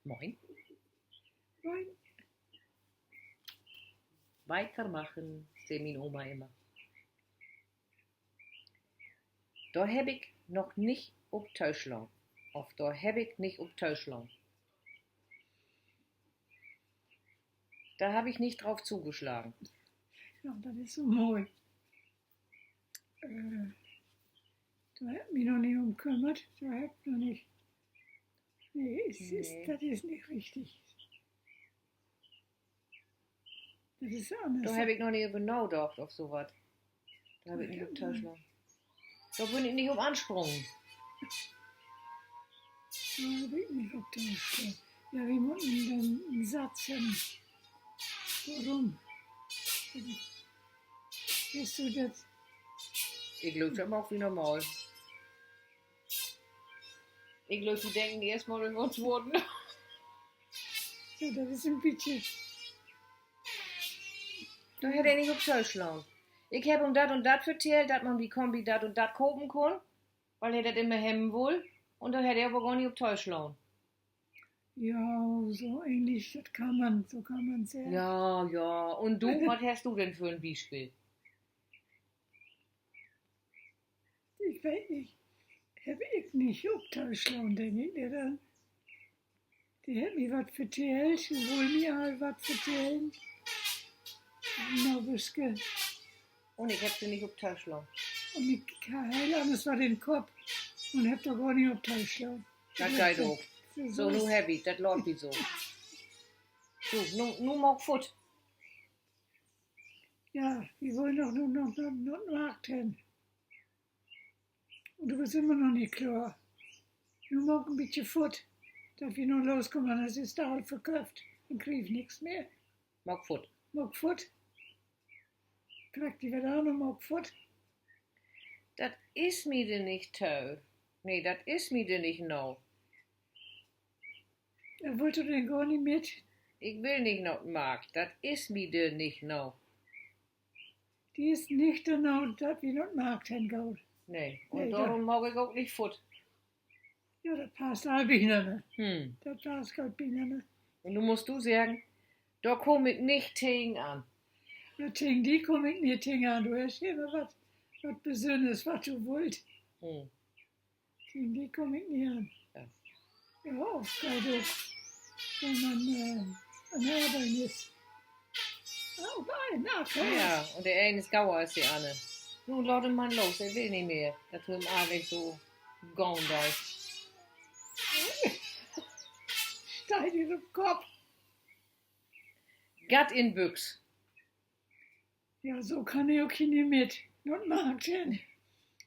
Moin. Moin. Weitermachen, sagt meine Oma immer. Da heb ich noch nicht op Teuschlang. Of da heb ich nicht op Teuschlang. Da habe ich nicht drauf zugeschlagen. Ja, das ist so mooi. Da hat mich noch nicht umkümmert. Da hat noch nicht. Nee, das ist nicht richtig. Das ist anders. Da heb ich noch nicht über nachgedacht auf sowas. Da habe ich nicht op Teuschlang. Da bin ich nicht ansprungen. Da habe ich nicht aufgehört. Ja, wir mussten dann einen Satz haben. Warum? Weißt du das? Ich glaube, immer auch wie normal. Ich glaube, die denken erstmal über uns wurden. Ja, das ist ein bisschen. Da hätte er nicht op Teuschlang. Ich habe dat und dat vertellt, dass man die Kombi dat und dat kaufen kann, weil er das immer hemmen will. Und da hätte er aber gar nicht op Teuschlang. Ja, so ähnlich, das kann man, so kann man sagen. Ja. Und du, was hast du denn für ein Beispiel? Ich weiß nicht, habe ich nicht aufgeschlagen, denke ich mir dann. Die hat mir was erzählt, die wollen mir halt was erzählen. Na, Büske. Und ich hab sie nicht op Teuschlang. Und ich heile alles war den Kopf und hab doch gar nicht aufgeschlagen. Das geht auch. So, nu heavy, das läuft wie so. So, nu mag Foot. Ja, wir wollen doch nur noch warten. Und du bist immer noch nicht klar. Nur mag ein bisschen Foot, dass wir noch loskommen, das ist da halt verkauft. Dann krieg ich nichts mehr. Mag Foot. Mag Foot. Fragt die wieder an und mag Foot. Das ist mir denn nicht toll. Nee, das ist mir denn nicht no. Er wollte denn gar nicht mit. Ich will nicht noch Markt. Das ist mir denn nicht no. Die ist nicht genau, dass wir noch Markt hingehen. Nee, und Nee, darum mag ich auch nicht Foot. Ja, das passt all Bienen. Hm. Das passt halt Bienen. Und du musst sagen, da komm ich nicht tegen an. Ja, Ting, die komme ich nicht an. Du hast immer was Besonderes, was du wollt. Hm. Ting, die komme ich nicht an. Ja. Ja, auch gerade, wenn man an der Arbeit ist. Auf einen, Ja, und der eine ist gauer als die andere. Nun, laut Mann los, er will nicht mehr. Das tut ihm Abend so gone da. Stein in den Kopf. Gatt in Büchs. Ja, so kann ich auch nicht mit. Und Martin,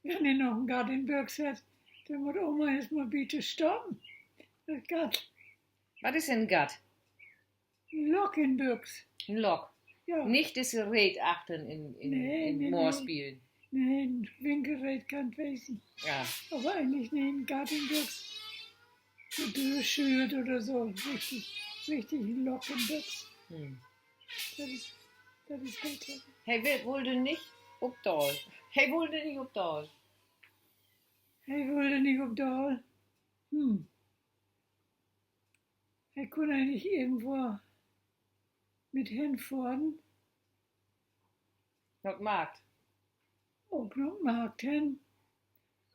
wenn ihr noch einen Gatt in Birks hat, dann muss Oma erstmal bitte stoppen. Das Gatt, Was ist denn Gatt? ein Lok in Birks. Ein Lok. Ja. Nicht das Gerät achten in Moorspielen. Nee, ein Winkelgerät kann wissen. Ja. Aber eigentlich nicht ein Gatt in Birks. So durchschürt oder so. Richtig ein Lok in Birks. Hm. Das ist gut. Hey, wollte nicht obdal. Hey, wollte nicht obdal. Hij wilde nicht auf Dahl. Er konnte eigentlich irgendwo mit hinfahren. Not Markt. Auch noch Markt hin.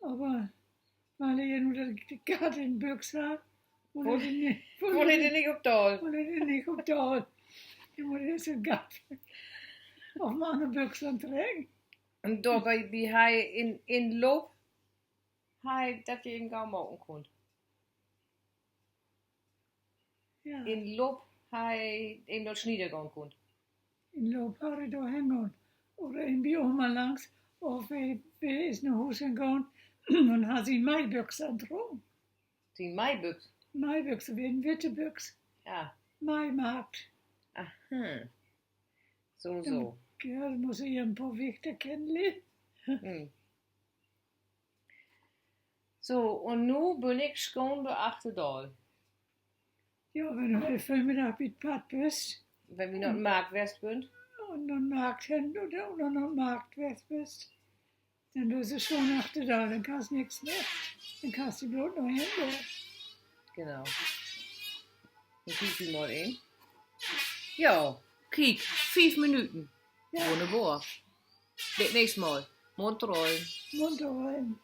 Aber weil er ja nur die Karte in Büchs hat, wollte Wollte nicht obdal. er nicht auf Dahl. Er wollte so Karte auf meine Büchse tragen. Und dabei, wie hij in Lob, hij dat je in gauw maken kon. Ja, In Lob, hij in dat Schniedergang kon. in Loop had hij daar heen Oder in bij oma langs. Of hij is naar huis gegaan en had zijn Maibüchse angetrokken. Die Maibüchs. Maibüchse, wie een witte Büchse. Ja. Maimarkt. Aha. So. Ja, dan moet je een paar Wichte kennenlernen. Hm. So, und nu bin ich schon bei Achterdal. Ja, wenn du heute Vormittag mit Pat bist Wenn wir noch im Markt West sind. und dann Markt hin oder noch Markt West bist, dann bist du schon Achterdal, dann kannst du nichts mehr. Dann kannst du bloß noch hin. Genau. Dan kiek ik mal in. Ja, kijk, 5 Minuten. Ja. Wunderbar. Bis nächstes Mal. Mond rein. Mund rein.